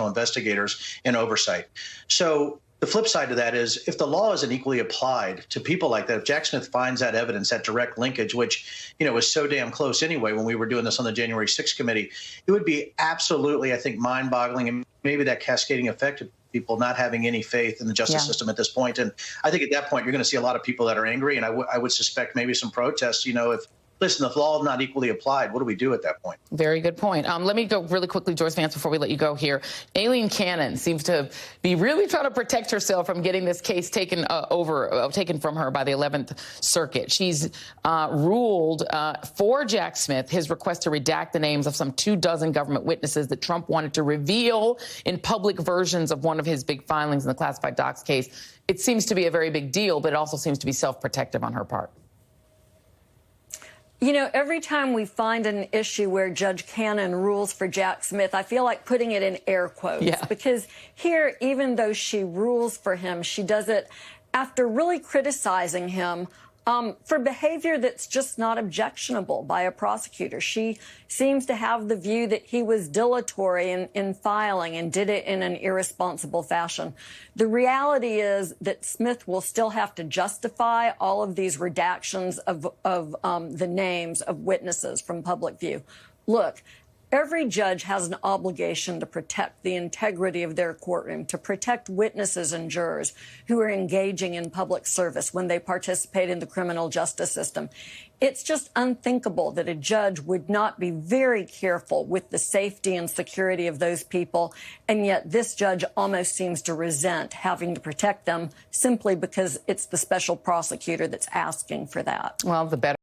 investigators and oversight. So the flip side to that is if the law isn't equally applied to people like that, if Jack Smith finds that evidence, that direct linkage, which, was so damn close anyway when we were doing this on the January 6th committee, it would be absolutely, I think, mind-boggling, and maybe that cascading effect of people not having any faith in the justice system at this point. And I think at that point, you're going to see a lot of people that are angry, and I would suspect maybe some protests, Listen, if the law is not equally applied, what do we do at that point? Very good point. Let me go really quickly, Joyce Vance, before we let you go here. Aileen Cannon seems to be really trying to protect herself from getting this case taken from her by the 11th Circuit. She's ruled for Jack Smith his request to redact the names of some 24 government witnesses that Trump wanted to reveal in public versions of one of his big filings in the classified docs case. It seems to be a very big deal, but it also seems to be self-protective on her part. Every time we find an issue where Judge Cannon rules for Jack Smith, I feel like putting it in air quotes. Yeah. Because here, even though she rules for him, she does it after really criticizing him for behavior that's just not objectionable by a prosecutor. She seems to have the view that he was dilatory in filing and did it in an irresponsible fashion. The reality is that Smith will still have to justify all of these redactions of the names of witnesses from public view. Look, every judge has an obligation to protect the integrity of their courtroom, to protect witnesses and jurors who are engaging in public service when they participate in the criminal justice system. It's just unthinkable that a judge would not be very careful with the safety and security of those people, and yet this judge almost seems to resent having to protect them simply because it's the special prosecutor that's asking for that. Well, the better